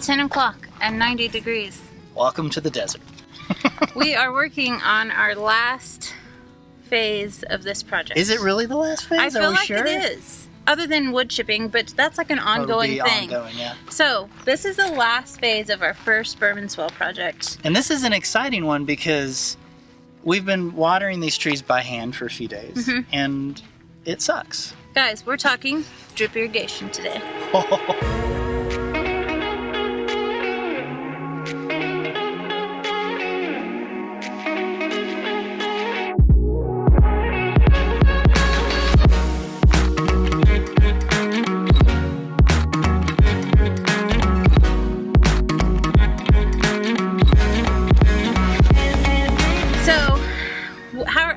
10 o'clock and 90 degrees. Welcome to the desert. We are working on our last phase of this project. Is it really the last phase? I feel Are we like sure? it is. Other than wood chipping, but that's like an ongoing thing. Ongoing, yeah. So this is the last phase of our first Berm and Swale project. And this is an exciting one because we've been watering these trees by hand for a few days, and it sucks. Guys, we're talking drip irrigation today.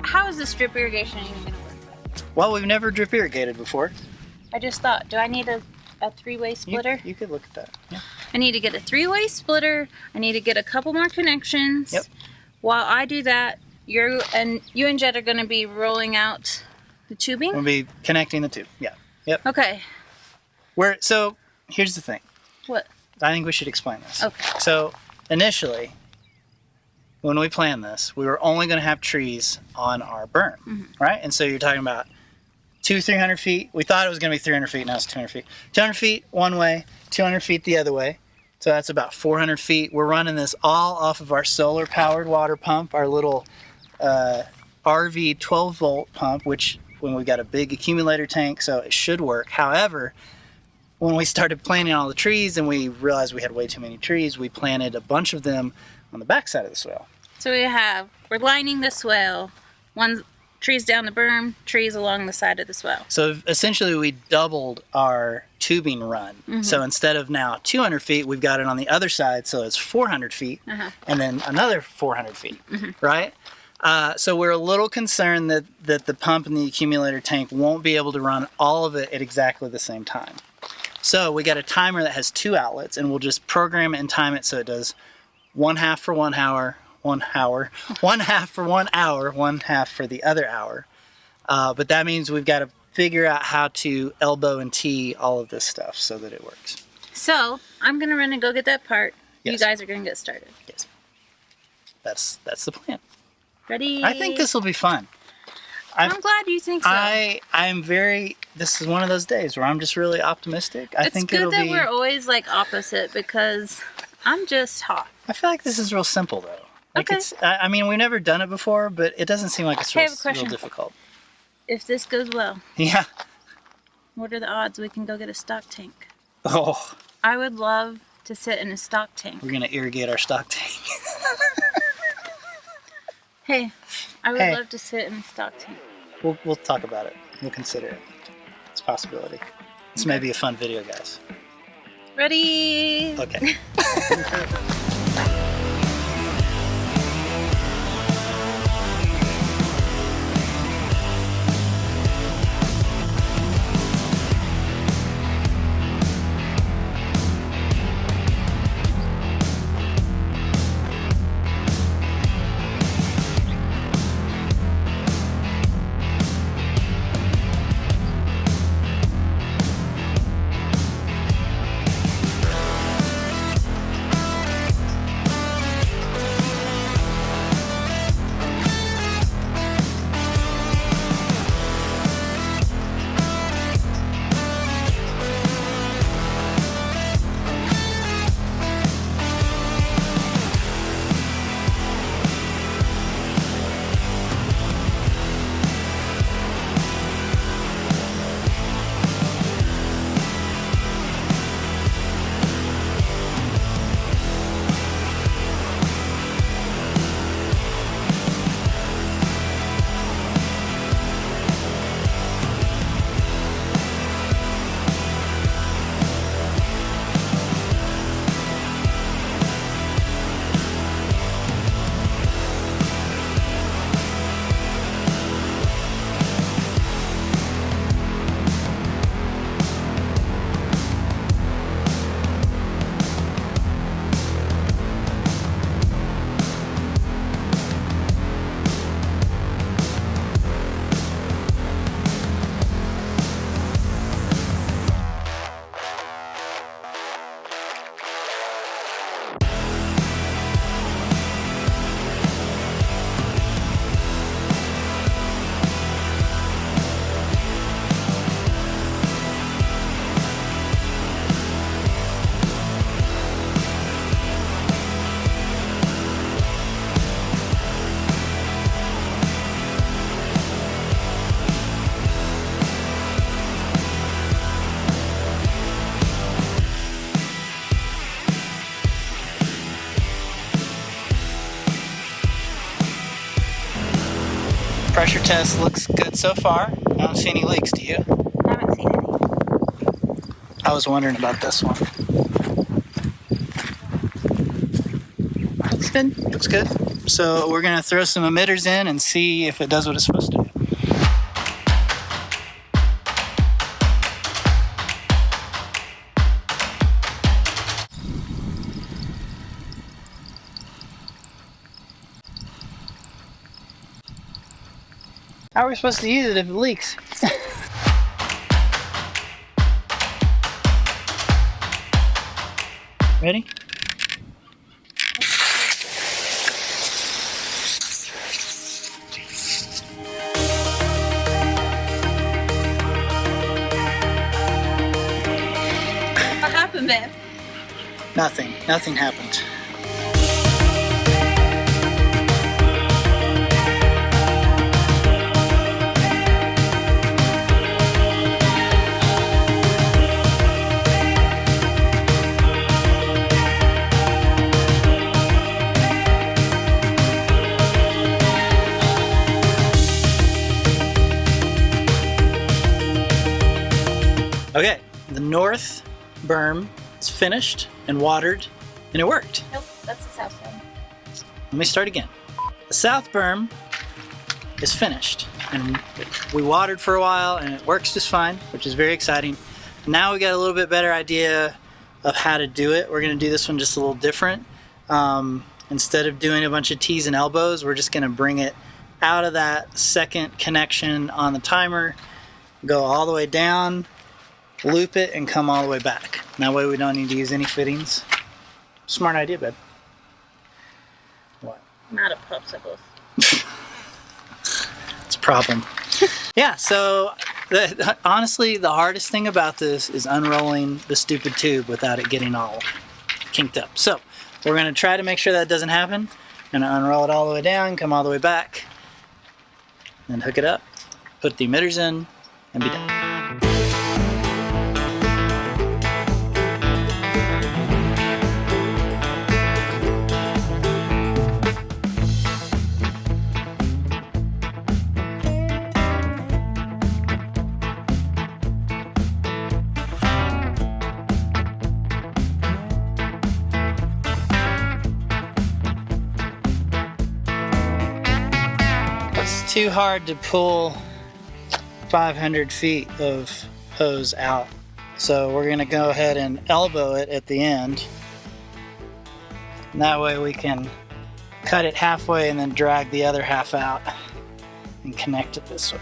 How is this drip irrigation even going to work? Well, we've never drip irrigated before. I just thought, do I need a three-way splitter? You could look at that. Yeah. I need to get a three-way splitter. I need to get a couple more connections. Yep. While I do that, you and Jed are going to be rolling out the tubing? We'll be connecting the tube. Yeah. Yep. Okay. So here's the thing. What? I think we should explain this. Okay. So initially, when we planned this, we were only going to have trees on our berm, right? And so you're talking about 300 feet. We thought it was going to be 300 feet, now it's 200 feet. 200 feet one way, 200 feet the other way. So that's about 400 feet. We're running this all off of our solar-powered water pump, our little RV 12-volt pump, which when we've got a big accumulator tank, so it should work. However, when we started planting all the trees and we realized we had way too many trees, we planted a bunch of them on the back side of the swale. So we're lining the swale, trees down the berm, trees along the side of the swale. So essentially we doubled our tubing run. So instead of now 200 feet, we've got it on the other side, so it's 400 feet, and then another 400 feet, right? So we're a little concerned that the pump and the accumulator tank won't be able to run all of it at exactly the same time. So we got a timer that has 2 outlets, and we'll just program it and time it so it does 1/2 for 1 hour, 1/2 for 1 hour, 1/2 for the other hour. But that means we've got to figure out how to elbow and tee all of this stuff so that it works. So I'm gonna run and go get that part. Yes. You guys are gonna get started. Yes. That's the plan. Ready? I think this will be fun. I'm glad you think so. This is one of those days where I'm just really optimistic. I think it'll be. It's good that we're always like opposite because I'm just hot. I feel like this is real simple though. Like Okay. I mean, we've never done it before, but it doesn't seem like it's Okay, I have a real question. difficult. If this goes well, Yeah. what are the odds we can go get a stock tank? Oh, I would love to sit in a stock tank. we're gonna irrigate our stock tank. Hey, I would Hey. love to sit in a stock tank. We'll talk about it. We'll consider it. It's a possibility. This may be a fun video, guys. Ready? Okay. Pressure test looks good so far. I don't see any leaks, do you? I haven't seen any. I was wondering about this one. Looks good. Looks good. So we're gonna throw some emitters in and see if it does what it's supposed to do. How are we supposed to use it if it leaks? Ready? What happened, babe? Nothing. Nothing happened. Okay, the north berm is finished and watered, and it worked. Nope, that's the south side. Let me start again. The south berm is finished, and we watered for a while, and it works just fine, which is very exciting. Now we got a little bit better idea of how to do it. We're gonna do this one just a little different. Instead of doing a bunch of T's and elbows, we're just gonna bring it out of that second connection on the timer, go all the way down, loop it, and come all the way back. That way we don't need to use any fittings. Smart idea, babe. What? I'm out of popsicles. It's a problem. Yeah, so honestly, the hardest thing about this is unrolling the stupid tube without it getting all kinked up. So we're going to try to make sure that doesn't happen. I'm going to unroll it all the way down, come all the way back, and hook it up. put the emitters in, and be done. It's too hard to pull 500 feet of hose out. So we're gonna go ahead and elbow it at the end. And that way we can cut it halfway and then drag the other half out and connect it this way.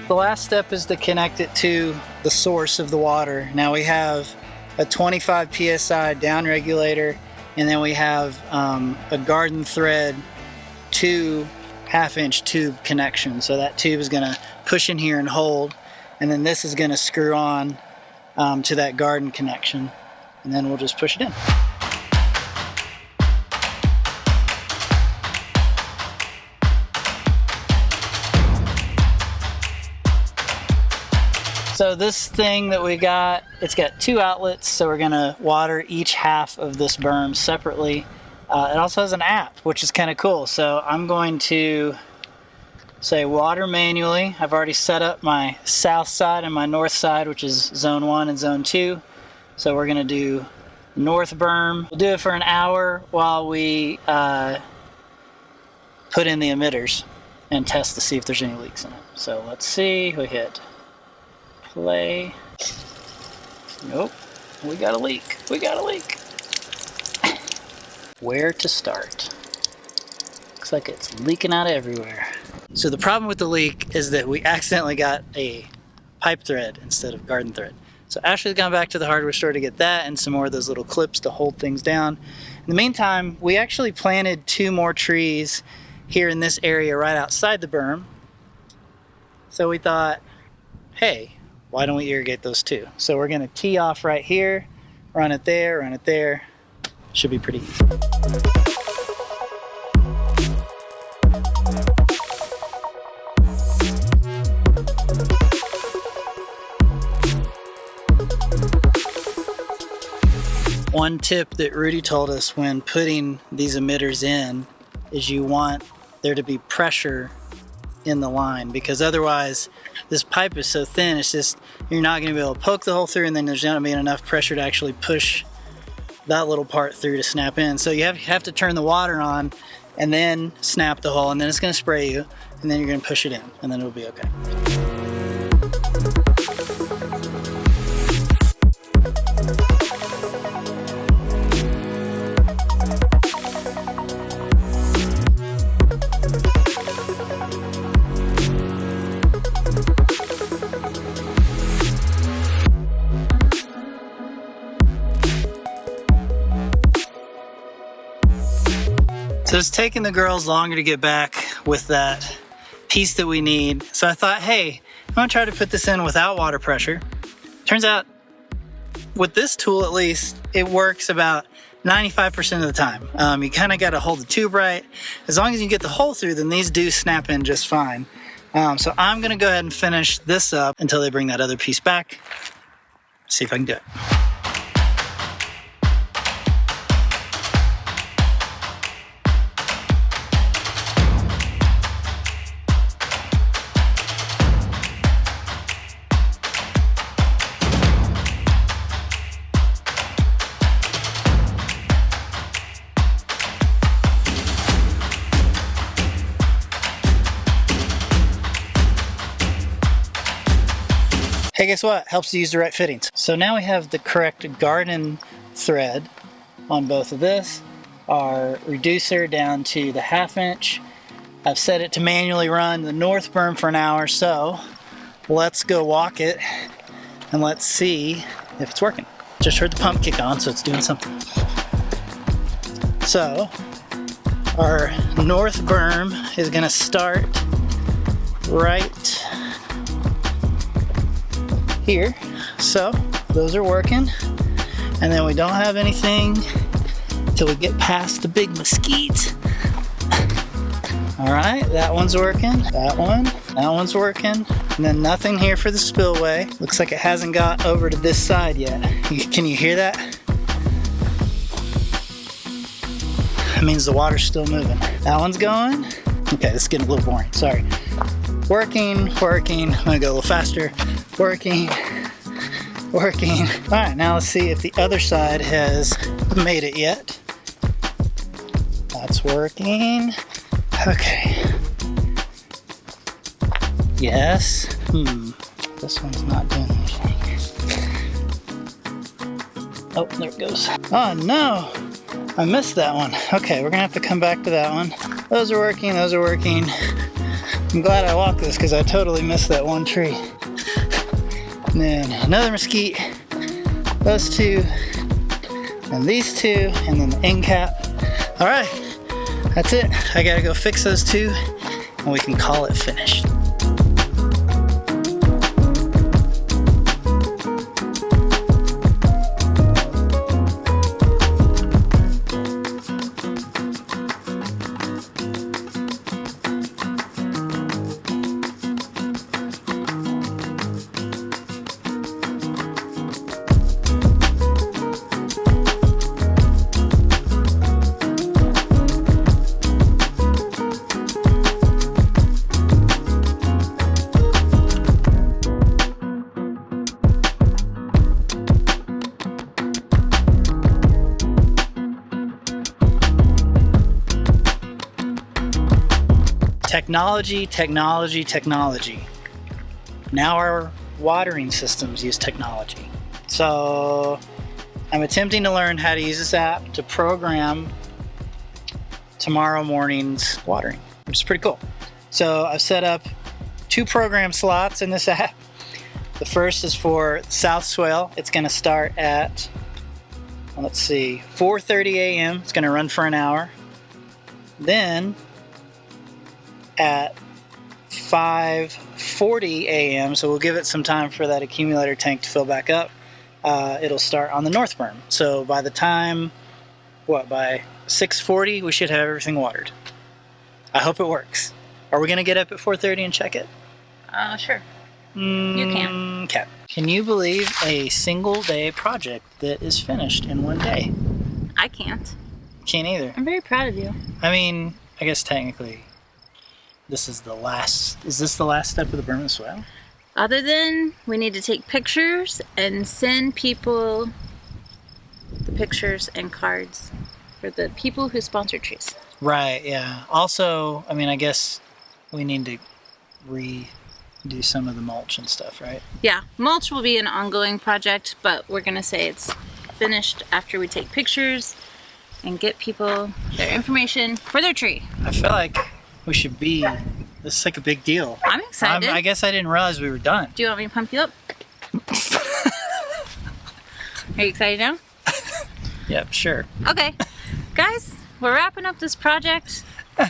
The last step is to connect it to the source of the water. Now we have a 25 psi down regulator, and then we have a garden thread 2 1/2-inch tube connection. So that tube is gonna push in here and hold, and then this is gonna screw on to that garden connection, and then we'll just push it in. So this thing that we got, it's got 2 outlets, so we're gonna water each half of this berm separately. It also has an app, which is kind of cool. So I'm going to say water manually. I've already set up my south side and my north side, which is zone 1 and zone 2. So we're gonna do north berm. We'll do it for an hour while we put in the emitters and test to see if there's any leaks in it. So let's see, we hit play. Nope, we got a leak. We got a leak. Where to start? Looks like it's leaking out everywhere. So the problem with the leak is that we accidentally got a pipe thread instead of garden thread. So Ashley's gone back to the hardware store to get that and some more of those little clips to hold things down. In the meantime, we actually planted 2 more trees here in this area right outside the berm. So we thought, hey, why don't we irrigate those too? So we're gonna tee off right here, run it there, run it there. Should be pretty easy. One tip that Rudy told us when putting these emitters in is you want there to be pressure in the line, because otherwise this pipe is so thin, it's just, you're not going to be able to poke the hole through, and then there's not going to be enough pressure to actually push that little part through to snap in. So you have to turn the water on and then snap the hole, and then it's going to spray you, and then you're going to push it in, and then it'll be okay. So it's taking the girls longer to get back with that piece that we need. So I thought, hey, I'm gonna try to put this in without water pressure. Turns out, with this tool at least, it works about 95% of the time. You kind of got to hold the tube right. As long as you get the hole through, then these do snap in just fine. So I'm gonna go ahead and finish this up until they bring that other piece back. See if I can do it. Hey, guess what? Helps to use the right fittings. So now we have the correct garden thread on both of this. Our reducer down to the 1/2 inch. I've set it to manually run the north berm for an hour, so let's go walk it and let's see if it's working. Just heard the pump kick on, so it's doing something. So our north berm is gonna start right here. So those are working. And then we don't have anything till we get past the big mesquite. All right, that one's working. That one's working. And then nothing here for the spillway. Looks like it hasn't got over to this side yet. Can you hear that? That means the water's still moving. That one's going. Okay, this is getting a little boring, sorry. Working. I'm gonna go a little faster. Working. All right, now let's see if the other side has made it yet. That's working. Okay. Yes. This one's not doing anything. Oh, there it goes. Oh no, I missed that one. Okay, we're gonna have to come back to that one. Those are working. I'm glad I walked this because I totally missed that one tree. And then another mesquite, those two, and these two, and then the end cap. All right, that's it. I gotta go fix those two, and we can call it finished. Technology. Now our watering systems use technology. So I'm attempting to learn how to use this app to program tomorrow morning's watering, which is pretty cool. So I've set up 2 program slots in this app. The first is for South Swale. It's gonna start at, let's see, 4:30 a.m. It's gonna run for an hour. Then at 5:40 a.m., so we'll give it some time for that accumulator tank to fill back up. It'll start on the north berm. So by the time, by 6:40, we should have everything watered. I hope it works. Are we gonna get up at 4:30 and check it? Sure. You can. Okay. Can you believe a single day project that is finished in one day? I can't. Can't either. I'm very proud of you. I mean, I guess technically this is the last, is this the last step of the berm and swale? Other than we need to take pictures and send people the pictures and cards for the people who sponsor trees. Right, yeah. Also, I mean, I guess we need to redo some of the mulch and stuff, right? Yeah, mulch will be an ongoing project, but we're gonna say it's finished after we take pictures and get people their information for their tree. I feel like we should be, this is like a big deal. I'm excited. I guess I didn't realize we were done. Do you want me to pump you up? Are you excited now? Yep, sure. Okay, guys, we're wrapping up this project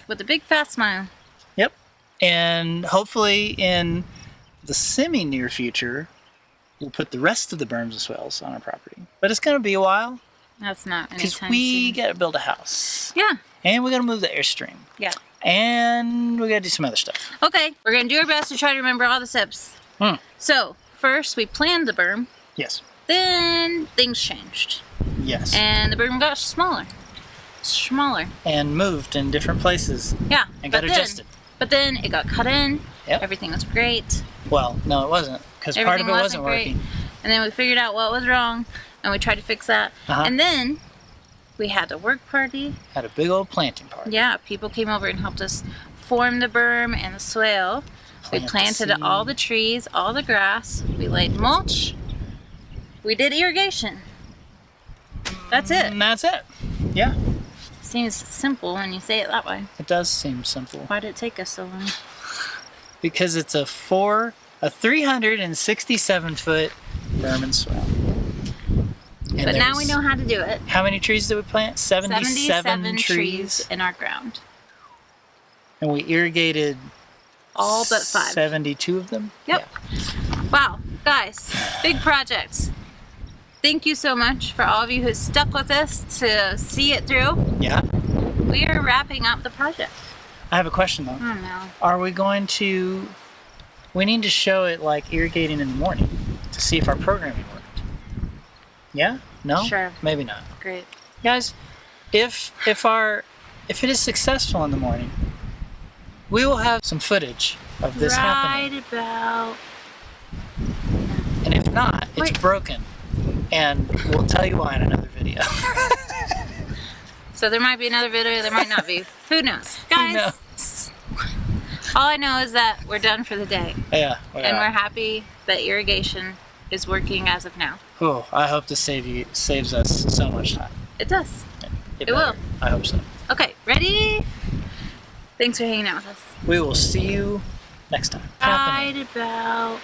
with a big fat smile. Yep, and hopefully in the semi-near future, we'll put the rest of the berms and swales on our property. But it's gonna be a while. That's not anytime soon. Because we gotta build a house. Yeah. And we gotta move the Airstream. Yeah. And we gotta do some other stuff. Okay, we're gonna do our best to try to remember all the steps. So, first we planned the berm. Yes. Then things changed. Yes. And the berm got smaller. And moved in different places. Yeah. And got adjusted. But then it got cut in. Yep. Everything was great. Well, no, it wasn't. Because part of it wasn't working. And then we figured out what was wrong. And we tried to fix that. And then we had a work party. Had a big old planting party. Yeah, people came over and helped us form the berm and the swale. We planted all the trees, all the grass. We laid mulch. We did irrigation. That's it. And that's it. Yeah. Seems simple when you say it that way. It does seem simple. Why did it take us so long? Because it's a 367-foot berm and swale. And but now we know how to do it. How many trees did we plant? 77 trees in our ground. And we irrigated all but 5. 72 of them? Yep. Yeah. Wow. Guys, big projects. Thank you so much for all of you who stuck with us to see it through. Yeah. We are wrapping up the project. I have a question though. Oh no. Are we going to... We need to show it like irrigating in the morning to see if our programming worked. Yeah? No? Sure. Maybe not. Great. Guys, if it is successful in the morning, we will have some footage of this happening. Right about... And if not, it's broken. And we'll tell you why in another video. So there might be another video, there might not be. Who knows? Guys, Who knows? all I know is that we're done for the day. Yeah. And we're happy that irrigation is working as of now. Oh, I hope this saves us so much time. It does. It will. I hope so. Okay, ready? Thanks for hanging out with us. We will see you next time. Right about...